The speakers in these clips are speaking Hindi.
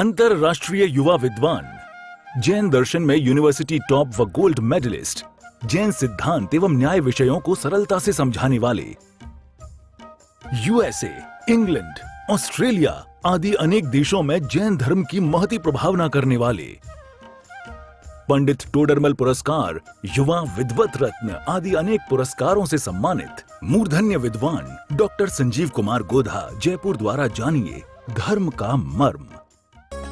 अंतरराष्ट्रीय युवा विद्वान, जैन दर्शन में यूनिवर्सिटी टॉप व गोल्ड मेडलिस्ट, जैन सिद्धांत एवं न्याय विषयों को सरलता से समझाने वाले, यूएसए, इंग्लैंड, ऑस्ट्रेलिया आदि अनेक देशों में जैन धर्म की महती प्रभावना करने वाले, पंडित टोडरमल पुरस्कार, युवा विद्वत रत्न आदि अनेक पुरस्कारों से सम्मानित मूर्धन्य विद्वान डॉक्टर संजीव कुमार गोधा जयपुर द्वारा जानिए धर्म का मर्म।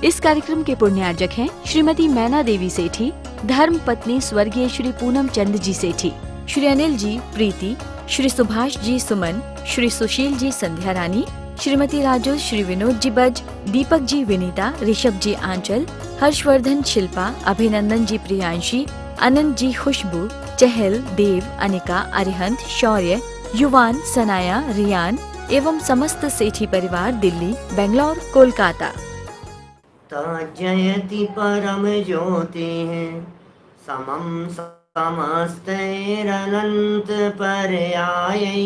इस कार्यक्रम के पुण्यार्जक हैं श्रीमती मैना देवी सेठी, धर्म पत्नी स्वर्गीय श्री पूनम चंद जी सेठी, श्री अनिल जी प्रीति, श्री सुभाष जी सुमन, श्री सुशील जी संध्या रानी, श्रीमती राजू, श्री विनोद जी बज, दीपक जी विनीता, ऋषभ जी आंचल, हर्षवर्धन शिल्पा, अभिनंदन जी प्रियांशी, अनंत जी खुशबू, चहल, देव, अनिका, अरिहंत, शौर्य, युवान, सनाया, रियान एवं समस्त सेठी परिवार दिल्ली, बेंगलोर, कोलकाता। जयति परम ज्योतिः समं समस्तैरनन्त पर्यायै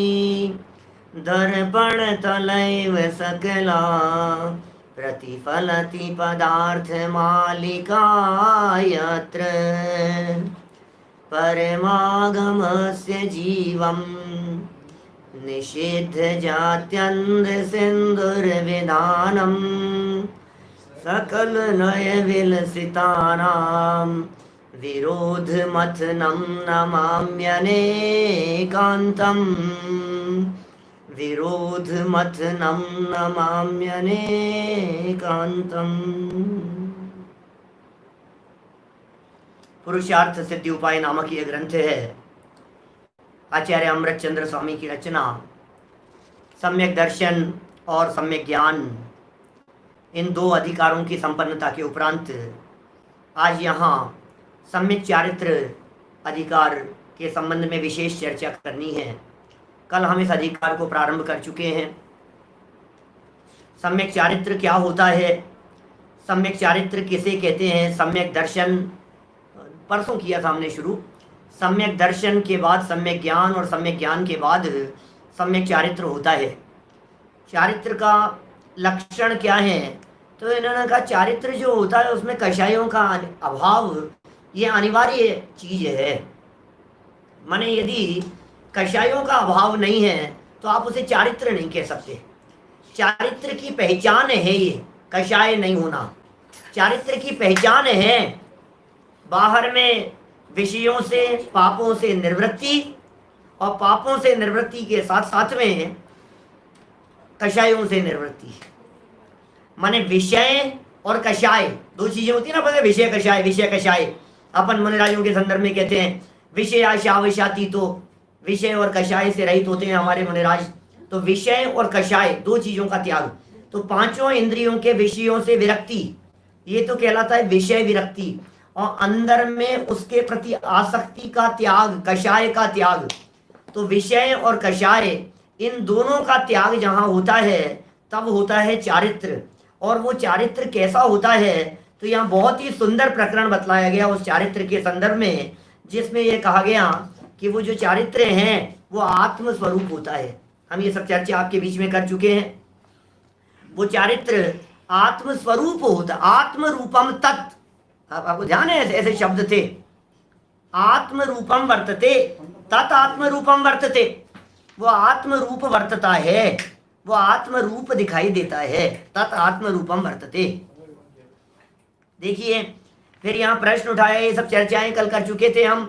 दर्पण तलैव सकला प्रतिफलति पदार्थ मालिका यत्र परमागमस्य जीवं निषिद्ध जात्यन्ध सिन्धुर्विधानम् सकल नय विलसितानां विरोध मथनं नमाम्यनेकान्तम् विरोध मथनं नमाम्यनेकान्तम्। पुरुषार्थ सिद्धि उपाय नामक यह ग्रंथ है आचार्य अमृत चंद्र स्वामी की रचना। सम्यक दर्शन और सम्यक ज्ञान, इन दो अधिकारों की संपन्नता के उपरांत आज यहाँ सम्यक चारित्र अधिकार के संबंध में विशेष चर्चा करनी है। कल हम इस अधिकार को प्रारंभ कर चुके हैं। सम्यक चारित्र क्या होता है, सम्यक चारित्र किसे कहते हैं, सम्यक दर्शन परसों किया था हमने शुरू। सम्यक दर्शन के बाद सम्यक ज्ञान और सम्यक ज्ञान के बाद सम्यक चारित्र होता है। चारित्र का लक्षण क्या है, तो इन्होंने कहा चारित्र जो होता है उसमें कषायों का अभाव ये अनिवार्य चीज है। माने यदि कषायों का अभाव नहीं है तो आप उसे चारित्र नहीं कह सकते। चारित्र की पहचान है ये कषाय नहीं होना। चारित्र की पहचान है बाहर में विषयों से पापों से निवृत्ति और पापों से निवृत्ति के साथ साथ में कषायों से निवृत्ति। माने विषय और कषाय दो चीजें होती है ना, पता है, विषय कषाय। विषय कषाय अपन मुनिराजों के संदर्भ में कहते हैं विषय आशावशाती, तो विषय और कषाय से रहित होते हैं हमारे मुनिराज। तो विषय और कषाय दो चीजों का त्याग। तो पांचों इंद्रियों के विषयों से विरक्ति, ये तो कहलाता है विषय विरक्ति, और अंदर में उसके प्रति आसक्ति का त्याग, कषाय का त्याग। तो विषय और कषाय इन दोनों का त्याग जहां होता है तब होता है चारित्र। और वो चारित्र कैसा होता है, तो यहाँ बहुत ही सुंदर प्रकरण बतलाया गया उस चारित्र के संदर्भ में, जिसमें यह कहा गया कि वो जो चारित्र हैं वो आत्म स्वरूप होता है। हम ये सब चर्चा आपके बीच में कर चुके हैं। वो चारित्र आत्म स्वरूप होता, आत्म रूपम तत्। आपको ध्यान है ऐसे शब्द थे, आत्म रूपम वर्तते तत् आत्म रूपम वर्तते। वो आत्म रूप वर्तता है, वो आत्म रूप दिखाई देता है, तत् आत्म रूपम वर्तते। देखिए फिर यहाँ प्रश्न उठाया, ये सब चर्चाएं कल कर चुके थे हम,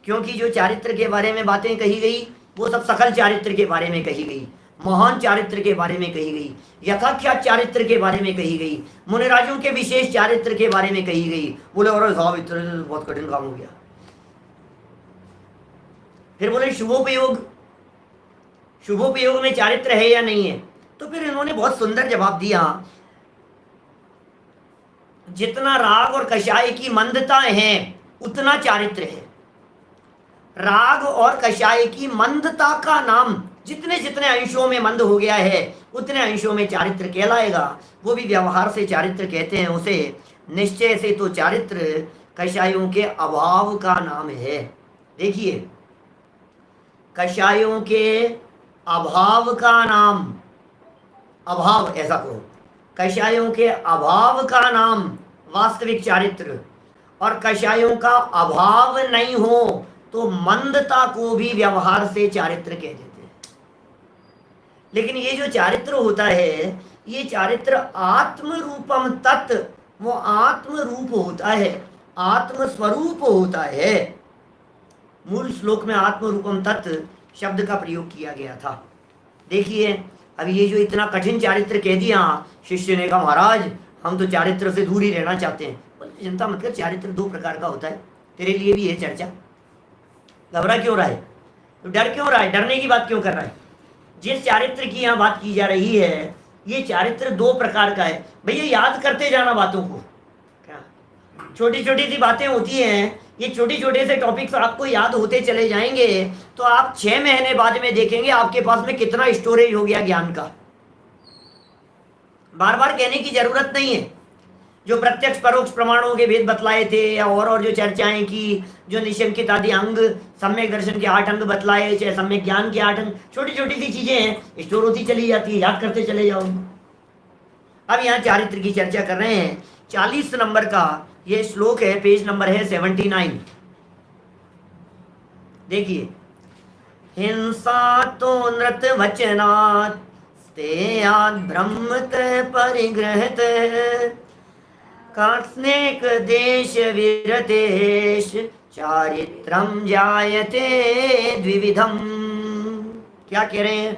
क्योंकि जो चारित्र के बारे में बातें कही गई वो सब सकल चारित्र के बारे में कही गई, महान चारित्र के बारे में कही गई, यथाख्यात चारित्र के बारे में कही गई, मुनिराजों के विशेष चारित्र के बारे में कही गई। बोले और साहब इतना बहुत कठिन काम हो गया। फिर बोले शुभोपयोग, शुभोपयोग में चारित्र है या नहीं है, तो फिर इन्होंने बहुत सुंदर जवाब दिया। जितना राग और कषाय की मंदता है उतना चारित्र है। राग और कषाय की मंदता का नाम, जितने जितने अंशों में मंद हो गया है उतने अंशों में चारित्र कहलाएगा। वो भी व्यवहार से चारित्र कहते हैं उसे, निश्चय से तो चारित्र कषायों के अभाव का नाम है। देखिए कषायों के अभाव का नाम, अभाव ऐसा कहो, कषायों के अभाव का नाम वास्तविक चारित्र, और कषायों का अभाव नहीं हो तो मंदता को भी व्यवहार से चारित्र कह देते हैं। लेकिन ये जो चारित्र होता है, ये चारित्र आत्म रूपम तत्, वो आत्म रूप होता है, आत्म स्वरूप होता है। मूल श्लोक में आत्म रूपम तत् शब्द का प्रयोग किया गया था। देखिए, अब ये जो इतना कठिन चारित्र कह दिया, शिष्य ने कहा महाराज हम तो चारित्र से दूर ही रहना चाहते हैं। बोले चिंता मत कर, चारित्र दो प्रकार का होता है, तेरे लिए भी है चर्चा। घबरा क्यों रहा है, तो डर क्यों रहा है, डरने की बात क्यों कर रहा है? जिस चारित्र की यहाँ बात की जा रही है, ये चारित्र दो प्रकार का है। भैया याद करते जाना बातों को, क्या छोटी छोटी सी बातें होती हैं, ये छोटे छोटे से टॉपिक्स आपको याद होते चले जाएंगे तो आप 6 महीने बाद में देखेंगे आपके पास में कितना स्टोरेज हो गया ज्ञान का। बार बार कहने की जरूरत नहीं है। जो प्रत्यक्ष परोक्ष प्रमाणों के भेद बतलाए थे, या और जो चर्चाएं की, जो निशंकित आदि अंग, सम्यक दर्शन के 8 अंग बतलाए, चाहे सम्यक ज्ञान के 8 अंग, छोटी छोटी सी चीजें हैं, स्टोर होती चली जाती है, याद करते चले जाओ। अब यहाँ चारित्र की चर्चा कर रहे हैं। 40 नंबर का ये श्लोक है, पेज नंबर है 79। देखिए, हिंसा तो नृत वचनात् स्तेयात् ब्रह्मत परिग्रहत कार्त्स्नेक देश विरतेश चारित्रम जायते द्विविधम। क्या कह रहे हैं?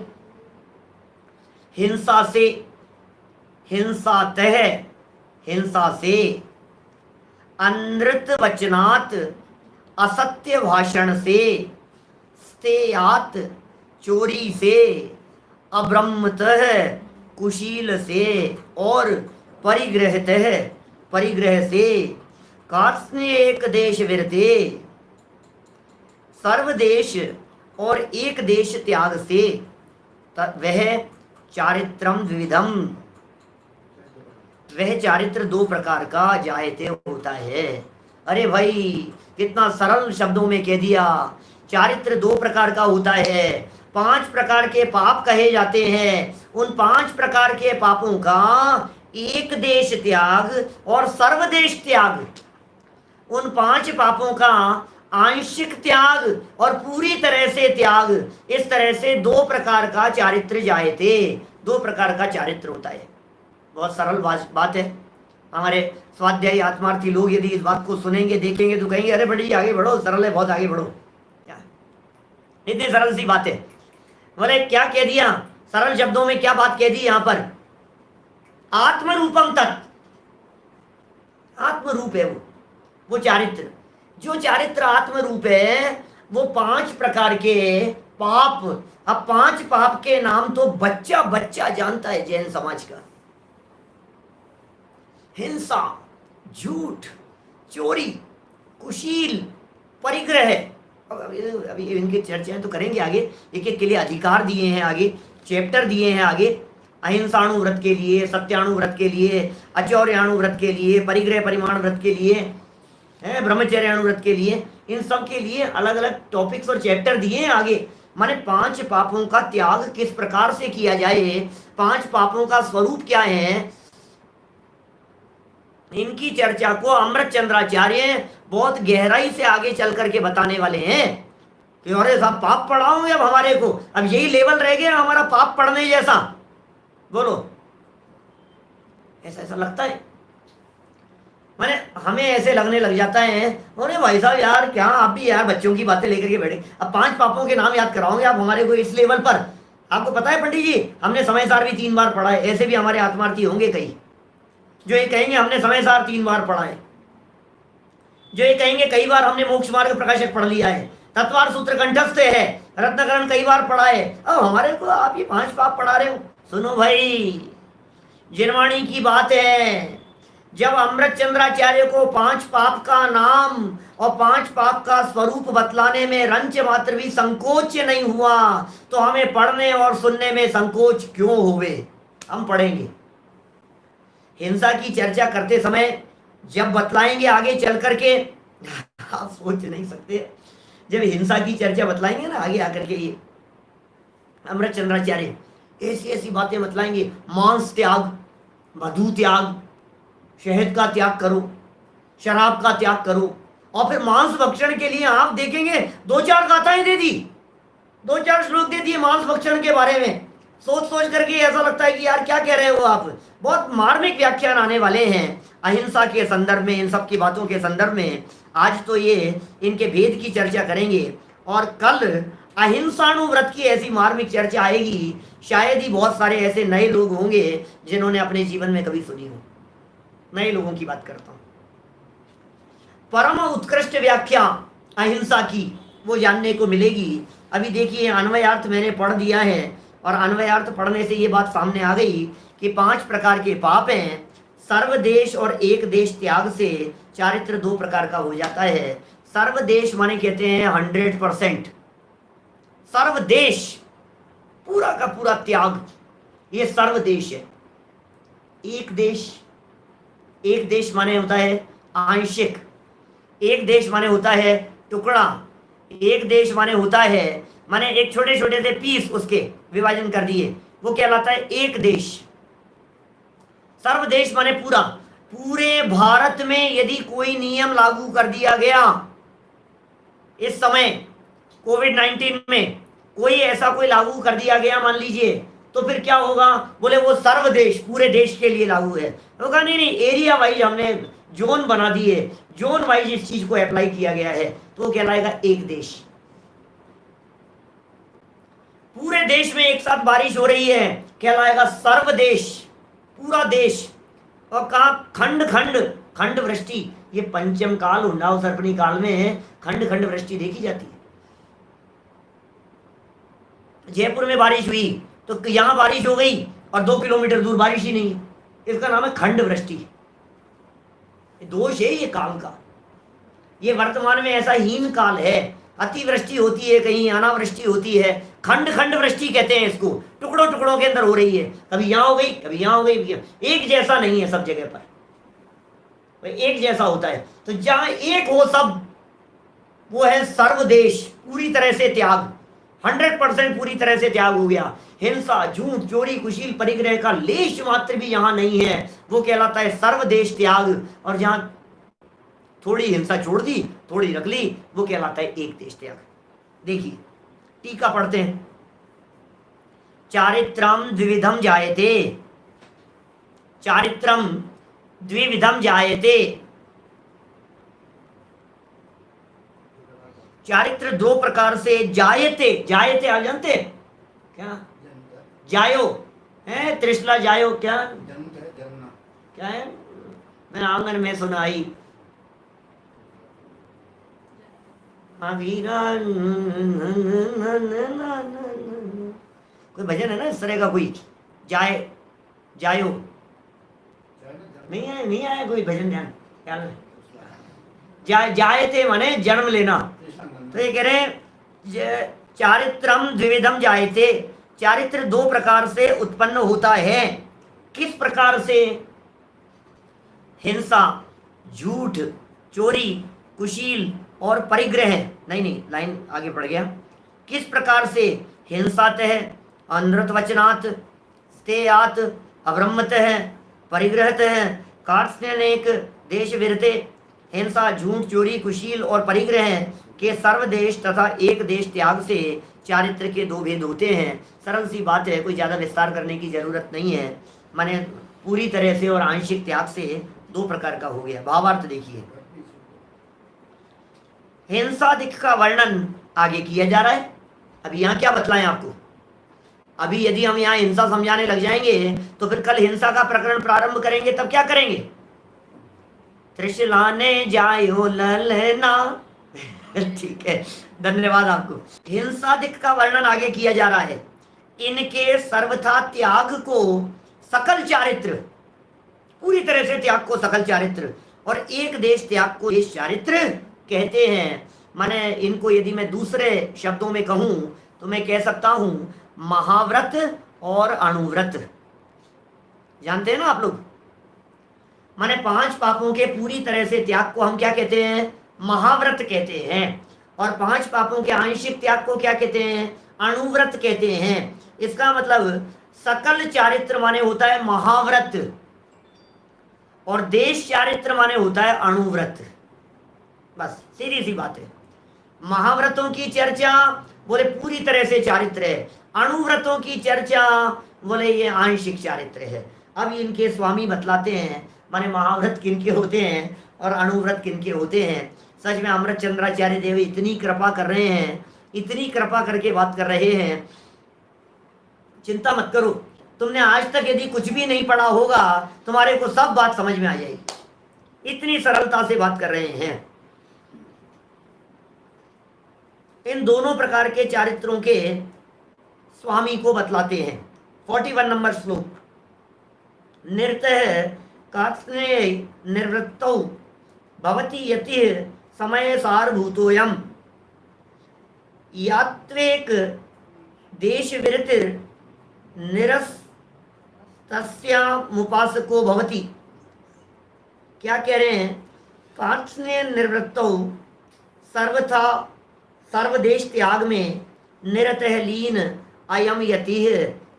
हिंसा से, हिंसातः, हिंसा से, अनृत वचनात्, असत्य भाषण से, स्तेयात्, चोरी से, अब्रह्मतः, कुशील से, और परिग्रहतः, परिग्रह से, कार्त्स्नेक देश विरते, सर्वदेश और एक देश त्याग से, वह चारित्रम द्विविधम, वह चारित्र दो प्रकार का जायते होता है। अरे भाई कितना सरल शब्दों में कह दिया। चारित्र दो प्रकार का होता है। 5 प्रकार के पाप कहे जाते हैं। उन 5 प्रकार के पापों का एक देश त्याग और सर्वदेश त्याग, उन 5 पापों का आंशिक त्याग और पूरी तरह से त्याग, इस तरह से 2 प्रकार का चारित्र जायते, 2 प्रकार का चारित्र होता है। बहुत सरल बात है। हमारे स्वाध्यायी आत्मार्थी लोग यदि इस बात को सुनेंगे, देखेंगे तो कहेंगे अरे बड़ी आगे बढ़ो, सरल है, बहुत आगे बढ़ो। क्या इतनी सरल सी बात है। बोले क्या कह दिया, सरल शब्दों में क्या बात कह दी यहां पर? आत्मरूपम तत्, आत्मरूप है वो चारित्र। जो चारित्र आत्मरूप है वो 5 प्रकार के पाप, अब 5 पाप के नाम तो बच्चा बच्चा जानता है जैन समाज का। हिंसा, झूठ, चोरी, कुशील, परिग्रह। अभी इनकी चर्चाएं तो करेंगे आगे, एक एक के लिए अधिकार दिए हैं, आगे चैप्टर दिए हैं, आगे अहिंसाणु व्रत के लिए, सत्याणु व्रत के लिए, अचौर्याणु व्रत के लिए, परिग्रह परिमाण व्रत के लिए, ब्रह्मचर्याणु व्रत के लिए, इन सब के लिए अलग अलग टॉपिक्स और चैप्टर दिए हैं आगे। माने 5 पापों का त्याग किस प्रकार से किया जाए, 5 पापों का स्वरूप क्या है, इनकी चर्चा को अमृत चंद्राचार्य बहुत गहराई से आगे चल करके बताने वाले हैं कि अरे साहब पाप पढ़ाओगे अब हमारे को, अब यही लेवल रह गया हमारा पाप पढ़ने जैसा। बोलो ऐसा ऐसा लगता है, माने हमें ऐसे लगने लग जाता है अरे भाई साहब यार क्या आप भी यार बच्चों की बातें लेकर के बैठे, अब 5 पापों के नाम याद कराओगे आप हमारे को इस लेवल पर। आपको पता है पंडित जी, हमने समय सार भी 3 बार पढ़ा है। ऐसे भी हमारे आत्मार्थी होंगे कई जो ये कहेंगे हमने समय सार 3 बार पढ़ा है, जो ये कहेंगे कई बार हमने मोक्ष मार्ग प्रकाशक पढ़ लिया है, तत्वार सूत्र कंठस्थ है, रत्नकरण कई बार पढ़ा है, अब हमारे को आप ये 5 पाप पढ़ा रहे हो। सुनो भाई, जिनवाणी की बात है, जब अमृत चंद्राचार्य को 5 पाप का नाम और 5 पाप का स्वरूप बतलाने में रंच मात्र भी संकोच नहीं हुआ तो हमें पढ़ने और सुनने में संकोच क्यों हुए? हम पढ़ेंगे। हिंसा की चर्चा करते समय जब बतलाएंगे आगे चल करके, आप सोच नहीं सकते, जब हिंसा की चर्चा बतलाएंगे ना आगे आकर के, ये अमृत चंद्राचार्य ऐसी ऐसी बातें बतलाएंगे। मांस त्याग, मधु त्याग, शहद का त्याग करो, शराब का त्याग करो, और फिर मांस भक्षण के लिए आप देखेंगे 2-4 गाथाएं दे दी, 2-4 श्लोक दे दिए मांस भक्षण के बारे में। सोच सोच करके ऐसा लगता है कि यार क्या कह रहे हो आप। बहुत मार्मिक व्याख्यान आने वाले हैं अहिंसा के संदर्भ में, इन सब की बातों के संदर्भ में। आज तो ये इनके भेद की चर्चा करेंगे, और कल अहिंसाणुव्रत की ऐसी मार्मिक चर्चा आएगी, शायद ही बहुत सारे ऐसे नए लोग होंगे जिन्होंने अपने जीवन में कभी सुनी हो। नए लोगों की बात करता हूं। परम उत्कृष्ट व्याख्या अहिंसा की वो जानने को मिलेगी। अभी देखिए अन्वयार्थ मैंने पढ़ दिया है, और अन्वयार्थ पढ़ने से ये बात सामने आ गई कि 5 प्रकार के पाप हैं। सर्वदेश और एक देश त्याग से चारित्र 2 प्रकार का हो जाता है। सर्वदेश माने कहते हैं 100%, सर्वदेश पूरा का पूरा त्याग, ये सर्वदेश है। एक देश माने होता है आंशिक, एक देश माने होता है टुकड़ा, एक देश माने होता है माने एक छोटे छोटे से पीस उसके विभाजन कर दिए, वो कहलाता है एक देश। सर्वदेश माने पूरा, पूरे भारत में यदि कोई नियम लागू कर दिया गया इस समय कोविड-19 में, कोई ऐसा कोई लागू कर दिया गया मान लीजिए, तो फिर क्या होगा? बोले वो सर्वदेश पूरे देश के लिए लागू है। तो कहा नहीं एरिया वाइज हमने जोन बना दिए, जोन वाइज इस चीज को अप्लाई किया गया है, तो वो कहलाएगा एक देश। पूरे देश में एक साथ बारिश हो रही है, कहलाएगा सर्वदेश, पूरा देश। और कहा खंड खंड, खंड वृष्टि, ये पंचम काल उन्नाव सर्पणी काल में खंड खंड वृष्टि देखी जाती है। जयपुर में बारिश हुई तो यहां बारिश हो गई और 2 किलोमीटर दूर बारिश ही नहीं, इसका नाम है खंड वृष्टि। दोष है ये काल का। ये वर्तमान में ऐसा हीन काल है, अतिवृष्टि होती है, कहीं अनावृष्टि होती है, खंड खंड वृष्टि कहते हैं इसको। टुकड़ों टुकड़ों के अंदर हो रही है, कभी यहां हो गई कभी यहां हो गई, एक जैसा नहीं है सब जगह पर, एक जैसा होता है। तो जहां एक हो सब, वो है सर्वदेश, पूरी तरह से त्याग, 100% पूरी तरह से त्याग हो गया। हिंसा, झूठ, चोरी, कुशील, परिग्रह का लेश मात्र भी यहां नहीं है, वो कहलाता है सर्वदेश त्याग। और जहां थोड़ी हिंसा छोड़ दी, थोड़ी रख ली, वो कहलाता है एक देश त्याग। देखिए टीका पढ़ते हैं। चारित्रम द्विविधम जायते, चारित्रम द्विविधम जायते, चारित्र 2 प्रकार से जायते। जायते आप जानते क्या? जायो है, त्रिशला जायो, क्या क्या है? मैंने आंगन में सुनाई कोई भजन है ना इस तरह का, कोई जाए जायो, नहीं आया कोई भजन ध्यान ख्याल? जायते माने जन्म लेना। तो ये कह रहे हैं चारित्रम द्विविधम जायते, चारित्र 2 प्रकार से उत्पन्न होता है। किस प्रकार से? हिंसा, झूठ, चोरी, कुशील और परिग्रह। नहीं लाइन आगे पड़ गया। किस प्रकार से? हिंसातः, अनृतवचनात्, स्तेयात्, अब्रह्मतः, परिग्रहतः, कार्त्स्यनेक देश विरते। हिंसा, झूठ, चोरी, कुशील और परिग्रह के सर्वदेश तथा एक देश त्याग से चारित्र के 2 भेद होते हैं। सरल सी बात है, कोई ज़्यादा विस्तार करने की जरूरत नहीं है। माने पूरी तरह से और आंशिक त्याग से 2 प्रकार का हो गया। भावार्थ देखिए, हिंसादिक का वर्णन आगे किया जा रहा है। अभी यहाँ क्या बतलाएं आपको? अभी यदि हम यहाँ हिंसा समझाने लग जाएंगे तो फिर कल हिंसा का प्रकरण प्रारंभ करेंगे, तब क्या करेंगे? त्रिशलाने जायो ललना ठीक है, धन्यवाद आपको। हिंसादिक का वर्णन आगे किया जा रहा है। इनके सर्वथा त्याग को सकल चारित्र, पूरी तरह से त्याग को सकल चारित्र, और एक देश त्याग को देश चारित्र कहते हैं। माने इनको यदि मैं दूसरे शब्दों में कहूं तो मैं कह सकता हूं महाव्रत और अणुव्रत। जानते हैं ना आप लोग? माने 5 पापों के पूरी तरह से त्याग को हम क्या कहते हैं? महाव्रत कहते हैं। और 5 पापों के आंशिक त्याग को क्या कहते हैं? अणुव्रत कहते हैं। इसका मतलब सकल चारित्र माने होता है महाव्रत, और देश चारित्र माने होता है अणुव्रत। बस सीधी सी बात है। महाव्रतों की चर्चा बोले पूरी तरह से चारित्र है, अणुव्रतों की चर्चा बोले ये आंशिक चारित्र है। अब इनके स्वामी बतलाते हैं माने महाव्रत किनके होते हैं और अणुव्रत किनके होते हैं। सच में अमृत चंद्राचार्य देव इतनी कृपा कर रहे हैं, इतनी कृपा करके बात कर रहे हैं, चिंता मत करो। तुमने आज तक यदि कुछ भी नहीं पढ़ा होगा तुम्हारे को सब बात समझ में आ जाएगी, इतनी सरलता से बात कर रहे हैं। इन दोनों प्रकार के चारित्रों के स्वामी को बतलाते हैं। 41 नंबर श्लोक, निर्तः कात्स्ने निर्वृत्तौ भवति यति समय सारभूतोयम यात्वेक देश विरतिर निरस्तस्यामुपासको भवति। क्या कह रहे हैं? कात्स्ने निर्वृत्तौ सर्वथा सर्वदेश त्याग में निरतः लीन अयम यति,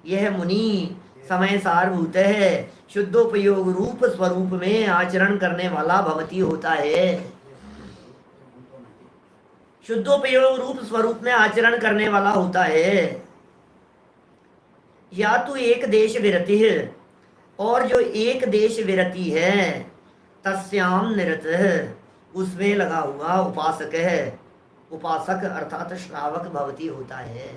यह मुनि समय सारभूत है, शुद्धोपयोग रूप स्वरूप में आचरण करने वाला भवती होता है। शुद्धोपयोग रूप स्वरूप में आचरण करने वाला होता है। या तो एक देश विरति है, और जो एक देश विरति है तस्याम निरत, उसमें लगा हुआ उपासक है। उपासक अर्थात श्रावक भवती होता है।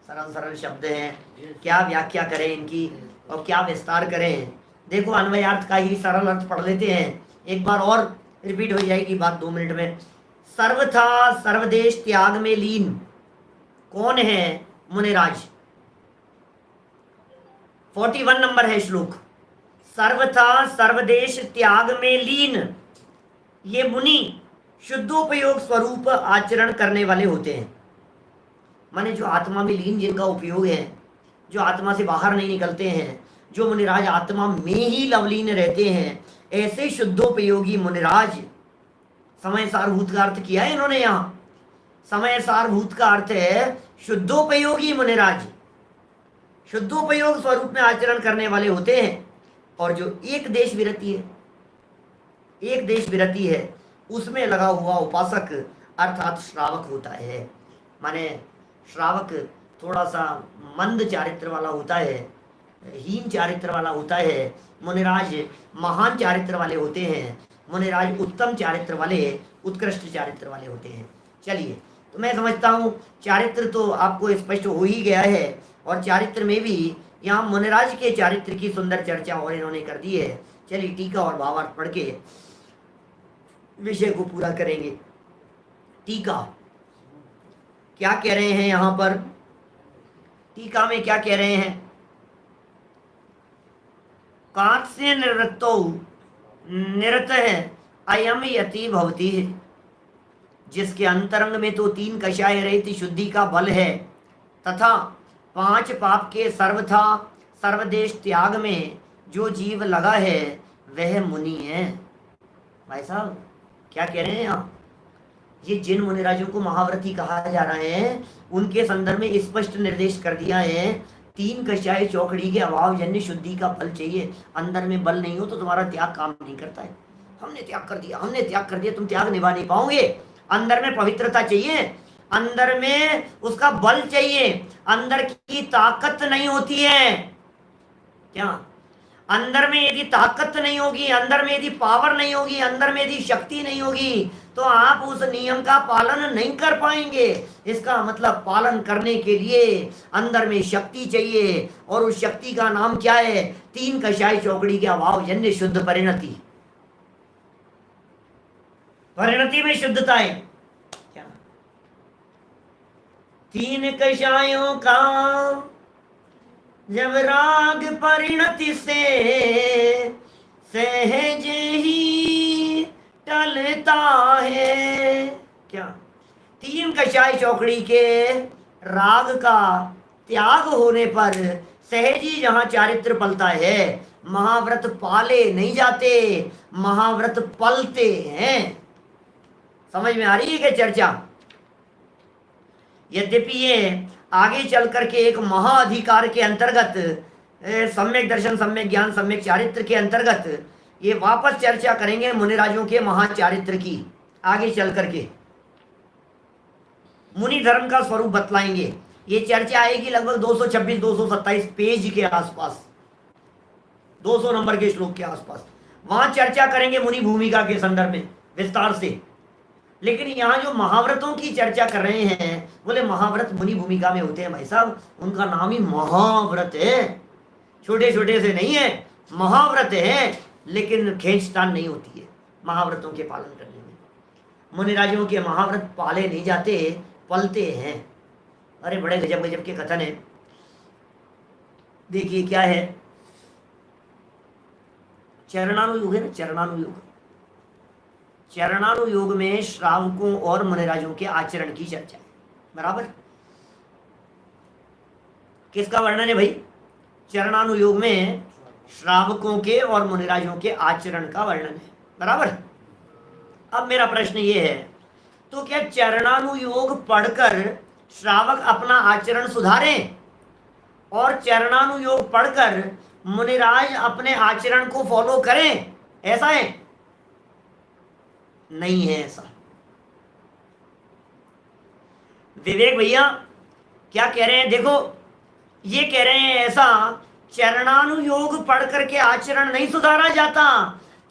सरल सरल शब्द हैं, क्या व्याख्या करें इनकी और क्या विस्तार करें। देखो अन्वयार्थ का ही सरल अर्थ पढ़ लेते हैं, एक बार और रिपीट हो जाएगी बात 2 मिनट में। सर्वथा सर्वदेश त्याग में लीन कौन है? मुनिराज। 41 नंबर है श्लोक। सर्वथा सर्वदेश त्याग में लीन ये मुनि शुद्धोपयोग स्वरूप आचरण करने वाले होते हैं। माने जो आत्मा में लीन जिनका उपयोग है, जो आत्मा से बाहर नहीं निकलते हैं, जो मुनिराज आत्मा में ही लवलीन रहते हैं, ऐसे शुद्धोपयोगी मुनिराज। समय सारभूत का अर्थ किया है इन्होंने यहाँ। समय सारभूत का अर्थ है शुद्धोपयोगी मुनिराज, शुद्धोपयोग स्वरूप में आचरण करने वाले होते हैं। और जो एक देश विरति है, एक देश विरति है, उसमें लगा हुआ उपासक अर्थात श्रावक होता है। माने श्रावक थोड़ा सा मंद चारित्र वाला होता है, हीन चारित्र वाला होता है। मुनिराज महान चारित्र वाले होते हैं। मुनिराज उत्तम चारित्र वाले, उत्कृष्ट चारित्र वाले होते हैं। चलिए, तो मैं समझता हूँ चारित्र तो आपको स्पष्ट हो ही गया है, और चारित्र में भी यहाँ मुनिराज के चारित्र की सुंदर चर्चा और इन्होंने कर दी है। चलिए टीका और भावार्थ पढ़ के विषय को पूरा करेंगे। टीका क्या कह रहे हैं यहाँ पर? टीका में क्या कह रहे हैं? कात्स्य निवृत्तौ निरतः अयम यति भवति, जिसके अंतरंग में तो 3 कषाय रहित शुद्धि का बल है तथा 5 पाप के सर्वथा सर्वदेश त्याग में जो जीव लगा है वह मुनि है। भाई साहब क्या कह रहे हैं आप? ये जिन मुनिराजों को महाव्रती कहा जा रहा है उनके संदर्भ में स्पष्ट निर्देश कर दिया है। 3 कषाय चौकड़ी के अभाव जन्य शुद्धि का फल चाहिए। अंदर में बल नहीं हो तो तुम्हारा त्याग काम नहीं करता है। हमने त्याग कर दिया, हमने त्याग कर दिया, तुम त्याग निभा नहीं पाओगे। अंदर में पवित्रता चाहिए, अंदर में उसका बल चाहिए। अंदर की ताकत नहीं होती है क्या? अंदर में यदि ताकत नहीं होगी, अंदर में यदि पावर नहीं होगी, अंदर में यदि शक्ति नहीं होगी तो आप उस नियम का पालन नहीं कर पाएंगे। इसका मतलब पालन करने के लिए अंदर में शक्ति चाहिए, और उस शक्ति का नाम क्या है? 3 कषाय चौकड़ी के अभाव जन्य शुद्ध परिणति। परिणति में शुद्धता है क्या? 3 कषायों का जब राग परिणति से सहज ही टलता है क्या? 3 कषाय चौकड़ी के राग का त्याग होने पर सहज ही जहां चारित्र पलता है। महाव्रत पाले नहीं जाते, महाव्रत पलते हैं। समझ में आ रही है क्या चर्चा? यद्यपि ये आगे चल करके एक महाअधिकार के अंतर्गत सम्यक दर्शन, सम्यक ज्ञान, सम्यक चारित्र के अंतर्गत ये वापस चर्चा करेंगे मुनिराजों के महाचारित्र की। आगे चल करके मुनि धर्म का स्वरूप बतलाएंगे। ये चर्चा आएगी लगभग 226-227 पेज के आसपास, 200 नंबर के श्लोक के आसपास। वहां चर्चा करेंगे मुनि भूमिका के संदर्भ में विस्तार से। लेकिन यहाँ जो महाव्रतों की चर्चा कर रहे हैं, बोले महाव्रत मुनि भूमिका में होते हैं भाई साहब, उनका नाम ही महाव्रत है, छोटे छोटे से नहीं है, महाव्रत है। लेकिन खींचतान नहीं होती है महाव्रतों के पालन करने में। मुनिराजों के महाव्रत पाले नहीं जाते, पलते हैं। अरे बड़े गजब गजब के कथन है। देखिए क्या है, चरणानुयोग है ना, चरणानुयोग। चरणानुयोग में श्रावकों और मुनिराजों के आचरण की चर्चा है, बराबर। किसका वर्णन है भाई? चरणानुयोग में श्रावकों के और मुनिराजों के आचरण का वर्णन है, बराबर। अब मेरा प्रश्न ये है, तो क्या चरणानुयोग पढ़कर श्रावक अपना आचरण सुधारें और चरणानुयोग पढ़कर मुनिराज अपने आचरण को फॉलो करें, ऐसा है? नहीं है ऐसा। विवेक भैया क्या कह रहे हैं? देखो, ये कह रहे हैं ऐसा, चरणानुयोग पढ़ करके आचरण नहीं सुधारा जाता।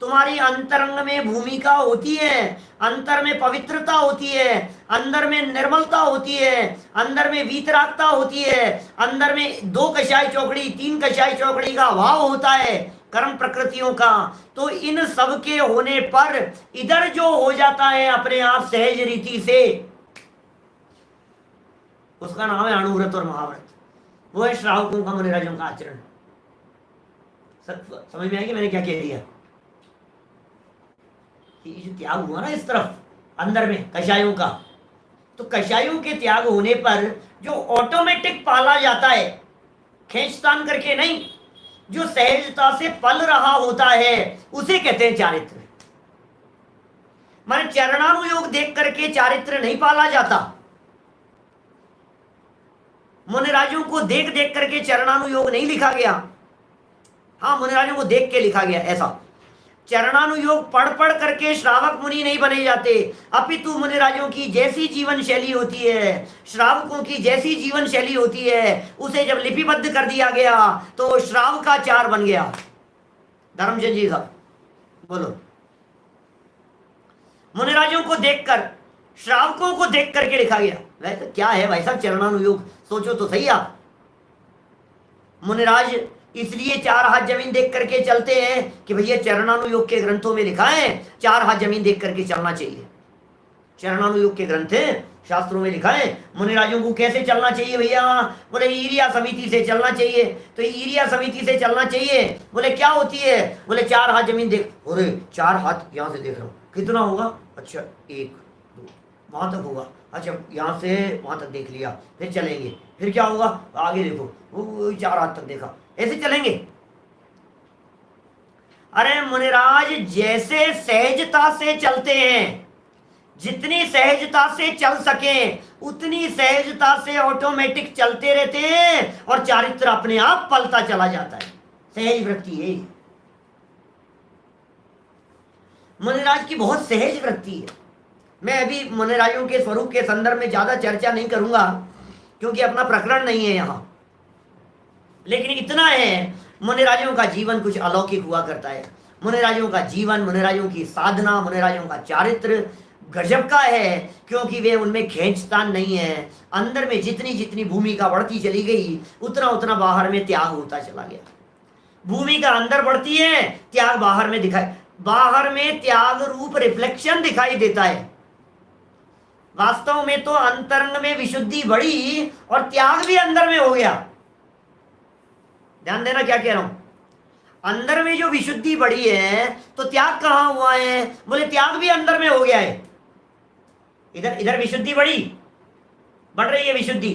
तुम्हारी अंतरंग में भूमिका होती है, अंतर में पवित्रता होती है, अंदर में निर्मलता होती है, अंदर में वीतरागता होती है, अंदर में 2 कषाय चौकड़ी 3 कषाय चौकड़ी का अभाव होता है कर्म प्रकृतियों का। तो इन सब के होने पर इधर जो हो जाता है अपने आप सहज रीति से, उसका नाम है अणुव्रत और महाव्रत। वो है श्रावकों का मुनिराजों का आचरण। समझ में आएगी मैंने क्या कह दिया? ये जो त्याग हुआ ना इस तरफ अंदर में कषायों का, तो कषायों के त्याग होने पर जो ऑटोमेटिक पाला जाता है, खींचतान करके नहीं, जो सहजता से पल रहा होता है, उसे कहते हैं चारित्र। माने चरणानुयोग देख करके चारित्र नहीं पाला जाता। मुनिराजों को देख देख करके चरणानुयोग नहीं लिखा गया। हाँ, मुनिराजों को देख के लिखा गया ऐसा। चरणानुयोग पढ़ पढ़ करके श्रावक मुनि नहीं बने जाते, अपितु मुनिराजों की जैसी जीवन शैली होती है, श्रावकों की जैसी जीवन शैली होती है, उसे जब लिपिबद्ध कर दिया गया तो श्रावकाचार बन गया। धर्मचंद जी साहब बोलो। मुनिराजों को देखकर, श्रावकों को देख करके लिखा गया। वैसे क्या है भाई साहब चरणानुयोग? सोचो तो सही आप। मुनिराज इसलिए 4 हाथ जमीन देख करके चलते हैं कि भैया चरणानुयोग के ग्रंथों में लिखा है 4 हाथ जमीन देख करके चलना चाहिए। चरणानुयोग के ग्रंथ है, शास्त्रों में लिखा है मुनिराजों को कैसे चलना चाहिए भैया। बोले ईरिया समिति से चलना चाहिए। तो ईरिया समिति से चलना चाहिए, बोले क्या होती है? बोले 4 हाथ जमीन देख। अरे 4 हाथ यहाँ से देख रहा हूँ, कितना होगा? अच्छा 1 2 वहां तक होगा। अच्छा यहाँ से वहां तक देख लिया, फिर चलेंगे, फिर क्या होगा? आगे देखो, वो 4 हाथ तक देखा, ऐसे चलेंगे। अरे मुनिराज जैसे सहजता से चलते हैं, जितनी सहजता से चल सके उतनी सहजता से ऑटोमेटिक चलते रहते हैं और चारित्र अपने आप पलता चला जाता है। सहज वृत्ति है मुनिराज की, बहुत सहज वृत्ति है। मैं अभी मुनिराजों के स्वरूप के संदर्भ में ज्यादा चर्चा नहीं करूंगा क्योंकि अपना प्रकरण नहीं है यहाँ। लेकिन इतना है, मुनिराजों का जीवन कुछ अलौकिक हुआ करता है। मुनिराजों का जीवन, मुनिराजों की साधना, मुनिराजों का चारित्र गजब का है, क्योंकि वे उनमें खींचतान नहीं है। अंदर में जितनी जितनी भूमिका बढ़ती चली गई उतना उतना बाहर में त्याग होता चला गया। भूमिका अंदर बढ़ती है, त्याग बाहर में दिखाई, बाहर में त्याग रूप रिफ्लेक्शन दिखाई देता है। वास्तव में तो अंतरंग में विशुद्धि बढ़ी और त्याग भी अंदर में हो गया। ध्यान देना क्या कह रहा हूं। अंदर में जो विशुद्धि बढ़ी है तो त्याग कहां हुआ है? बोले त्याग भी अंदर में हो गया है। इधर इधर विशुद्धि बढ़ी, बढ़ रही है विशुद्धि,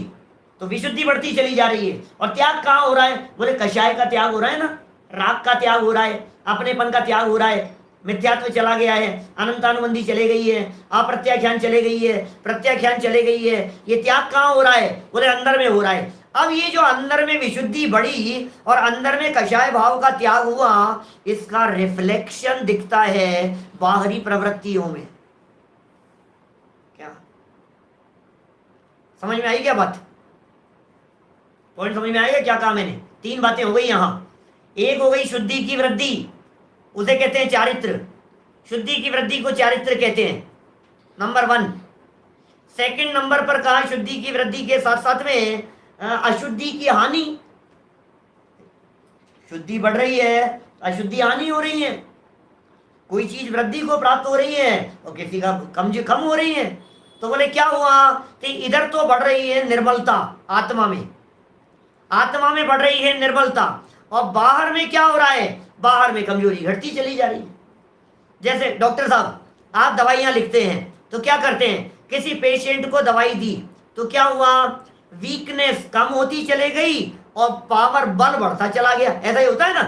तो विशुद्धि बढ़ती चली जा रही है। और त्याग कहां हो रहा है? बोले कषाय का त्याग हो रहा है ना, राग का त्याग हो रहा है, अपनेपन का त्याग हो रहा है, मिथ्यात्व चला गया है, अनंतानुबंधी चले गई है, अप्रत्याख्यान चले गई है, प्रत्याख्यान चले गई है। ये त्याग कहां हो रहा है? बोले अंदर में हो रहा है। अब ये जो अंदर में विशुद्धि बढ़ी और अंदर में कषाय भाव का त्याग हुआ, इसका रिफ्लेक्शन दिखता है बाहरी प्रवृत्तियों में। क्या समझ में आई क्या बात? पॉइंट समझ में आएगा क्या कहा मैंने? 3 बातें हो गई यहां। एक हो गई शुद्धि की वृद्धि, उसे कहते हैं चारित्र। शुद्धि की वृद्धि को चारित्र कहते हैं, नंबर 1। सेकंड नंबर पर कहा शुद्धि की वृद्धि के साथ साथ में अशुद्धि की हानि। शुद्धि बढ़ रही है, अशुद्धि हानि हो रही है। कोई चीज वृद्धि को प्राप्त हो रही है और किसी का कम हो रही है। तो बोले क्या हुआ कि इधर तो बढ़ रही है निर्मलता, आत्मा में बढ़ रही है निर्मलता, और बाहर में क्या हो रहा है? बाहर में कमजोरी घटती चली जा रही है। जैसे डॉक्टर साहब आप दवाइयां लिखते हैं तो क्या करते हैं? किसी पेशेंट को दवाई दी तो क्या हुआ? वीकनेस कम होती चली गई और पावर, बल बढ़ता चला गया। ऐसा ही होता है ना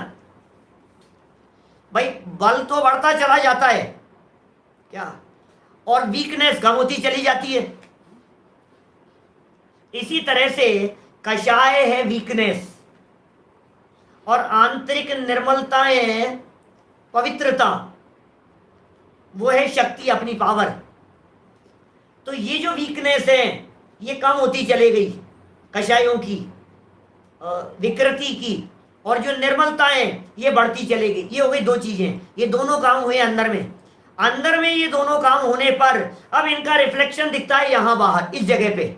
भाई, बल तो बढ़ता चला जाता है क्या, और वीकनेस कम होती चली जाती है। इसी तरह से कषाय है वीकनेस और आंतरिक निर्मलता है पवित्रता, वो है शक्ति, अपनी पावर। तो ये जो वीकनेस है ये कम होती चली गई कषायों की, विकृति की, और जो निर्मलता है ये बढ़ती चली गई। ये हो गई 2 चीजें, ये दोनों काम हुए अंदर में ये दोनों काम होने पर अब इनका रिफ्लेक्शन दिखता है यहां बाहर, इस जगह पे।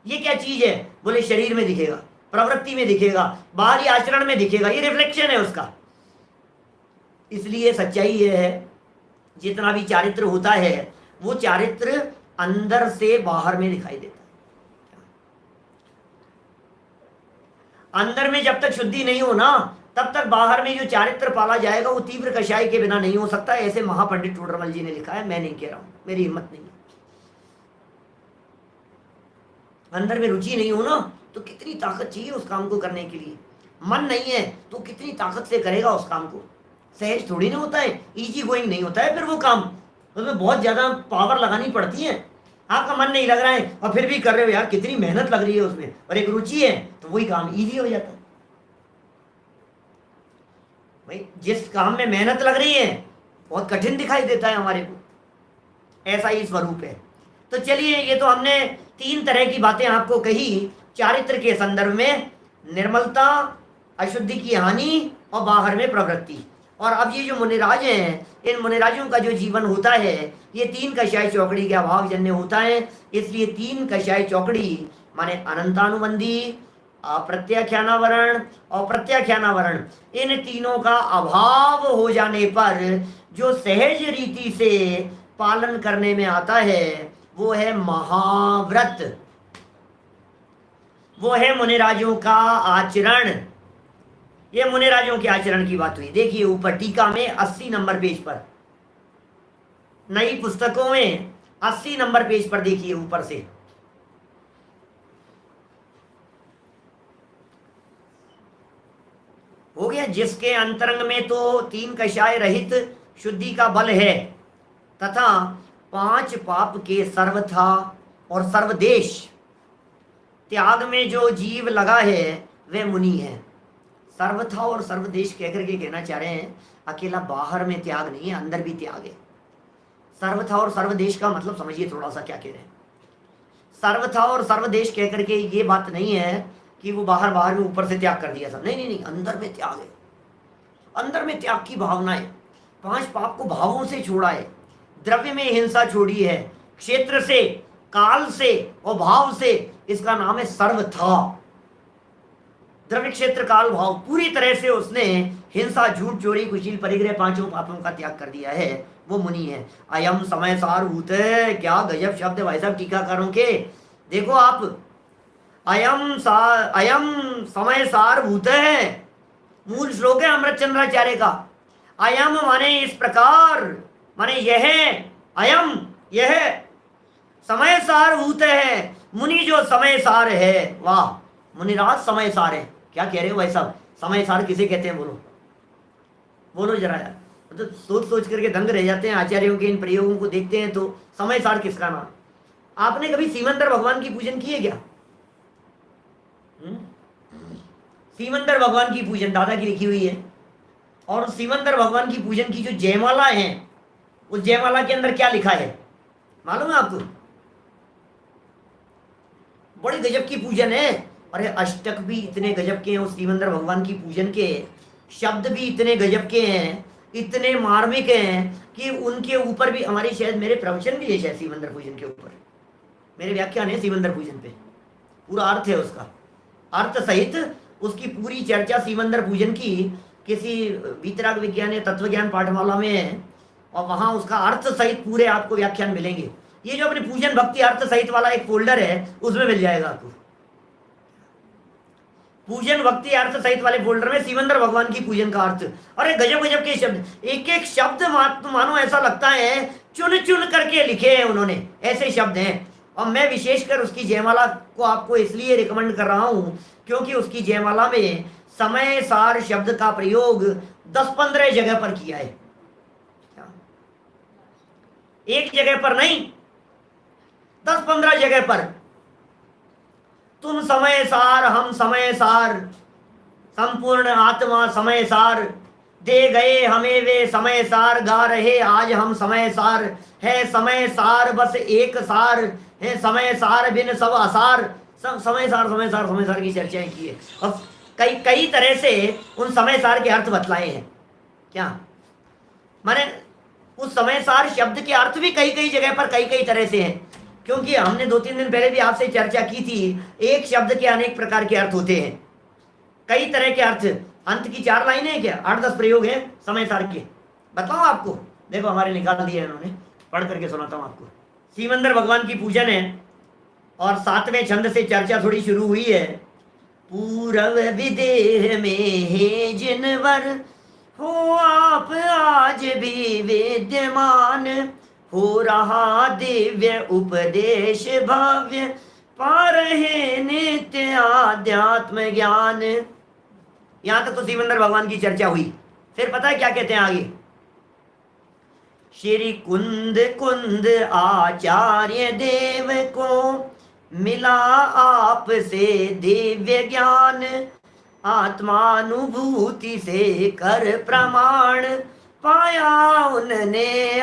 ये क्या चीज है? बोले शरीर में दिखेगा, प्रवृत्ति में दिखेगा, बाहरी आचरण में दिखेगा, ये रिफ्लेक्शन है उसका। इसलिए सच्चाई ये है, जितना भी चारित्र होता है वो चारित्र अंदर से बाहर में दिखाई देता है। अंदर में जब तक शुद्धि नहीं हो ना, तब तक बाहर में जो चारित्र पाला जाएगा वो तीव्र कषाय के बिना नहीं हो सकता। ऐसे महापंडित टोडरमल जी ने लिखा है, मैं नहीं कह रहा हूं, मेरी हिम्मत नहीं है। अंदर में रुचि नहीं हो ना तो कितनी ताकत चाहिए उस काम को करने के लिए। मन नहीं है तो कितनी ताकत से करेगा उस काम को। सहज थोड़ी ना होता है, इजी गोइंग नहीं होता है फिर वो काम, उसमें बहुत ज्यादा पावर लगानी पड़ती है। आपका मन नहीं लग रहा है और फिर भी कर रहे हो, यार कितनी मेहनत लग रही है उसमें, और एक रुचि है तो वही काम इजी हो जाता है। भाई जिस काम में मेहनत लग रही है बहुत कठिन दिखाई देता है हमारे को, ऐसा ही स्वरूप है। तो चलिए, ये तो हमने 3 तरह की बातें आपको कही चारित्र के संदर्भ में, निर्मलता, अशुद्धि की हानि और बाहर में प्रवृत्ति। और अब ये जो मुनिराज हैं, इन मुनिराजों का जो जीवन होता है ये 3 कषाय चौकड़ी के अभाव जन्य होता है। इसलिए 3 कषाय चौकड़ी माने अनंतानुबंधी, अप्रत्याख्यानावरण और प्रत्याख्यानावरण, इन तीनों का अभाव हो जाने पर जो सहज रीति से पालन करने में आता है वो है महाव्रत, वो है मुनिराजों का आचरण। ये मुनिराजों के आचरण की बात हुई। देखिए ऊपर टीका में 80 नंबर पेज पर, नई पुस्तकों में 80 नंबर पेज पर देखिए ऊपर से, हो गया। जिसके अंतरंग में तो 3 कषाय रहित शुद्धि का बल है तथा 5 पाप के सर्वथा और सर्वदेश त्याग में जो जीव लगा है वह मुनि है। सर्वथा और सर्वदेश कहकर के कहना चाह रहे हैं अकेला बाहर में त्याग नहीं है, अंदर भी त्याग है। सर्वथा और सर्वदेश का मतलब समझिए थोड़ा सा क्या कह रहे हैं। सर्वथा और सर्वदेश कहकर के ये बात नहीं है कि वो बाहर में ऊपर से त्याग कर दिया सब, नहीं, अंदर में त्याग है। अंदर में त्याग की भावना है। 5 पाप को भावों से छोड़ा है, द्रव्य में हिंसा छोड़ी है, क्षेत्र से, काल से और भाव से, इसका नाम है सर्वथा। द्रव्य, क्षेत्र, काल, भाव, पूरी तरह से उसने हिंसा, झूठ, चोरी, कुशील, परिग्रह 5 पापों का त्याग कर दिया है, वो मुनि है। अयम समय सार भूत है, क्या गजब शब्द भाई साहब टीकाकारों के। देखो आप, अयम समय सार भूत है, मूल श्लोक है अमृत चंद्राचार्य का। अयम माने इस प्रकार, माने यह, अयम यह समय सार भूत है, मुनि जो समय सार है। वाह, मुनिराज समय सार है। क्या कह रहे हो भाई साहब, समय सार किसे कहते हैं? बोलो जरा यार। तो सोच करके दंग रह जाते हैं आचार्यों के इन प्रयोगों को देखते हैं तो। समय सार किसका नाम? आपने कभी सीमंतर भगवान की पूजन की है क्या? सीमंदर भगवान की पूजन दादा की लिखी हुई है, और सीमंदर भगवान की पूजन की जो जयमाला है, उस जयमाला के अंदर क्या लिखा है मालूम है आपको? बड़ी गजब की पूजन है। अरे अष्टक भी इतने गजब के हैं उस सीमंदर भगवान की पूजन के, शब्द भी इतने गजब के हैं, इतने मार्मिक हैं कि उनके ऊपर भी हमारी, शायद मेरे प्रवचन भी है शायद सीमंदर पूजन के ऊपर, मेरे व्याख्यान है सीमंदर पूजन पे, पूरा अर्थ है उसका, अर्थ सहित उसकी पूरी चर्चा सीमंदर पूजन की किसी वीतराग विज्ञान या तत्वज्ञान पाठमाला में है, और वहां उसका अर्थ सहित पूरे आपको व्याख्यान मिलेंगे। ये जो अपने पूजन भक्ति अर्थ सहित वाला एक फोल्डर है उसमें मिल जाएगा आपको। पूजन भक्ति अर्थ सहित वाले फोल्डर में सीमंदर भगवान की पूजन का अर्थ, अरे गजब गजब के शब्द, एक एक शब्द मानो ऐसा लगता है चुन चुन करके लिखे हैं उन्होंने, ऐसे शब्द हैं। और मैं विशेषकर उसकी जयमाला को आपको इसलिए रिकमेंड कर रहा हूं क्योंकि उसकी जयमाला में समय सार शब्द का प्रयोग 10-15 जगह पर किया है, एक जगह पर नहीं, 10-15 जगह पर। तुम समय सार, हम समय सार, संपूर्ण आत्मा समय सार, दे गए हमें वे समय सार, गा रहे आज हम समय सार, है समय सार बस एक सार, है समय सार बिन सब असार। सब समय सार समय सार समय सार की चर्चाएं की है, और कई कई तरह से उन समय सार के अर्थ बतलाए हैं। क्या माने उस समय सार शब्द के अर्थ भी कई कई जगह पर कई कई तरह से हैं, क्योंकि हमने 2-3 दिन पहले भी आपसे चर्चा की थी, एक शब्द के अनेक प्रकार के अर्थ होते हैं, कई तरह के अर्थ। अंत की 4 लाइनें हैं क्या, 8-10 प्रयोग हैं समय सार के, बताओ आपको, देखो हमारे निकाल दिए इन्होंने, पढ़ करके सुनाता हूं आपको। सीमंदर भगवान की पूजन है और 7वें छंद से चर्चा थोड़ी शुरू हुई है। पूरव विदेह में हे जिनवर, हो आप आज भी विद्यमान, हो रहा दिव्य उपदेश भव्य, पा रहे नित्य आध्यात्म ज्ञान। यहां तक तो सीमंदर भगवान की चर्चा हुई। फिर पता है क्या कहते हैं आगे, श्री कुंद कुंद आचार्य देव को मिला आप से दिव्य ज्ञान, आत्मानुभूति से कर प्रमाण, पाया उनने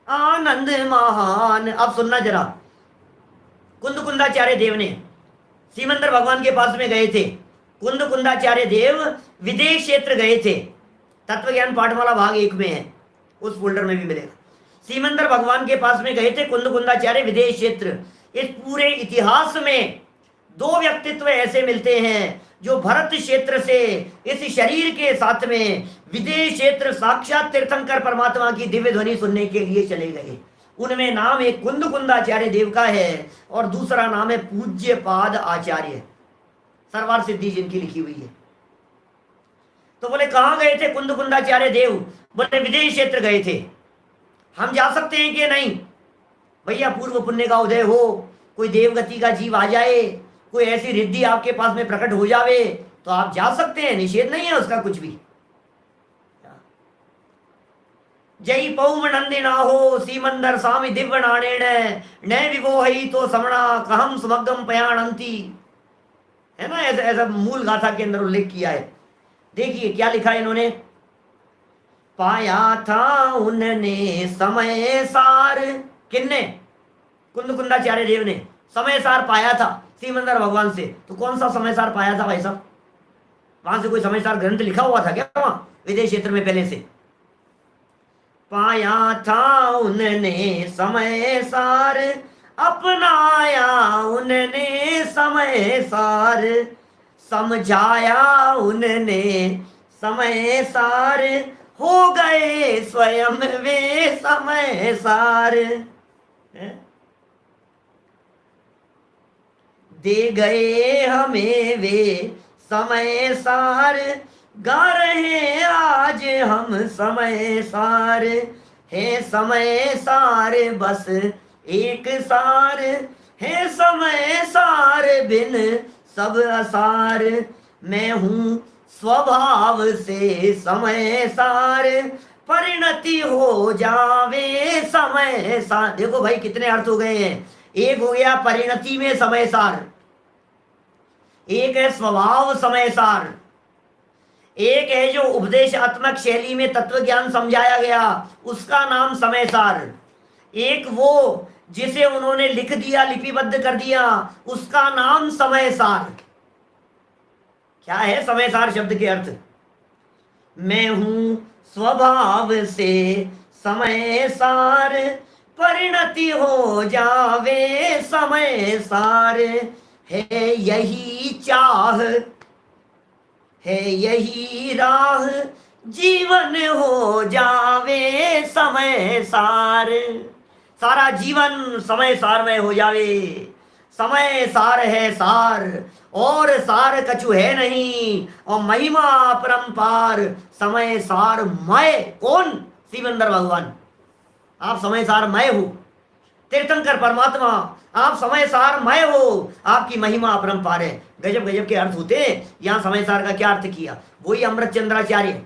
आनंद महान। अब सुनना जरा, कुंद कुंदाचार्य देव ने सीमंदर भगवान के पास में गए थे। कुंद कुंदाचार्य देव विदेश क्षेत्र गए थे, तत्वज्ञान पाठमाला भाग 1 में है, उस फोल्डर में भी मिलेगा। सीमंदर भगवान के पास में गए थे कुंद कुंदाचार्य विदेश क्षेत्र। इस पूरे इतिहास में 2 व्यक्तित्व ऐसे मिलते हैं जो भरत क्षेत्र से इस शरीर के साथ में विदेश क्षेत्र साक्षात तीर्थंकर परमात्मा की दिव्य ध्वनि सुनने के लिए चले गए। उनमें नाम एक कुंद कुंदाचार्य देव का है और दूसरा नाम है पूज्य पाद आचार्य, सरवार सिद्धि जिनकी लिखी हुई है। तो बोले कहां गए थे कुंद कुंदाचार्य देव? बोले विदेश क्षेत्र गए थे। हम जा सकते हैं कि नहीं? भैया पूर्व पुण्य का उदय हो, कोई देवगति का जीव आ जाए, कोई ऐसी रिद्धि आपके पास में प्रकट हो जावे तो आप जा सकते हैं, निषेध नहीं है उसका कुछ भी। जय पौम नंदिना हो सीमंदर स्वामी दिव्य नाणेण, न विवोहई तो समणा कहम समगम पयाणंती, है ना, ऐसा ऐसा मूल गाथा के अंदर उल्लेख किया है। देखिए क्या लिखा है इन्होंने, पाया था उनने समय सार, किन्ने? कुंद कुंदाचार्य देव ने समय सार पाया था सीमंदर भगवान से। तो कौन सा समय सार पाया था भाई साहब? वहां से कोई समय सार ग्रंथ लिखा हुआ था क्या वहां विदेश क्षेत्र में पहले से? पाया था उनने समय सार, अपनाया उनने समय सार, समझाया उनने समय सार, हो गए स्वयं वे समय सार। दे गए हमें वे समय सार, गा रहे आज हम समय सार, है समय सार बस एक सार, है समय सार बिन सब असार, मैं हूँ स्वभाव से समय सार, परिणति हो जावे समय सार। देखो भाई कितने अर्थ हो गए हैं। एक हो गया परिणति में समय सार, एक है स्वभाव समय सार, एक है जो उपदेशात्मक शैली में तत्व ज्ञान समझाया गया उसका नाम समय सार, एक वो जिसे उन्होंने लिख दिया, लिपिबद्ध कर दिया, उसका नाम समय सार। क्या है समय सार शब्द के अर्थ? मैं हूं स्वभाव से समय सार, परिणति हो जावे समय सार, है यही चाह, है यही राह, जीवन हो जावे समय सार। सारा जीवन समय सार में हो जावे। समय सार है सार, और सार कछु है नहीं, और महिमा अपरंपार, समय सार मय। कौन? शिवंदर भगवान। आप समय सार मय हो। तीर्थंकर परमात्मा, आप समय सार मय हो, आपकी महिमा अपरंपार है। गजब गजब के अर्थ होते हैं। यहाँ समय सार का क्या अर्थ किया? वही अमृत चंद्राचार्य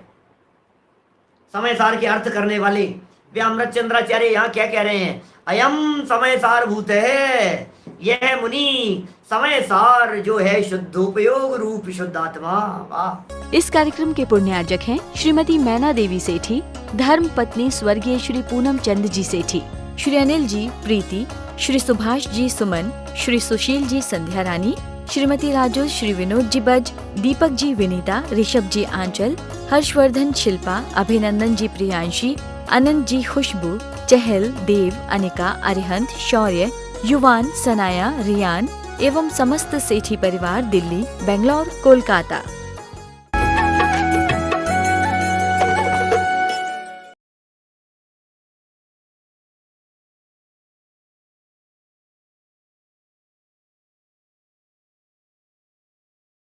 समय सार के अर्थ करने वाले, वे अमृत चंद्राचार्य यहाँ क्या कह रहे हैं? अयम समय सार भूत है, यह मुनि समय सार जो है शुद्धोपयोग रूप शुद्धात्मा। वाह! इस कार्यक्रम के पुण्यार्जक हैं श्रीमती मैना देवी सेठी, धर्म पत्नी स्वर्गीय श्री पूनम चंद जी सेठी, श्री अनिल जी प्रीति, श्री सुभाष जी सुमन, श्री सुशील जी संध्या रानी, श्रीमती राजू, श्री विनोद जी बज, दीपक जी विनीता, ऋषभ जी आंचल, हर्षवर्धन शिल्पा, अभिनंदन जी प्रियांशी, अनंत जी खुशबू, चहल, देव, अनिका, अरिहंत, शौर्य, युवान, सनाया, रियान एवं समस्त सेठी परिवार दिल्ली, बेंगलोर, कोलकाता।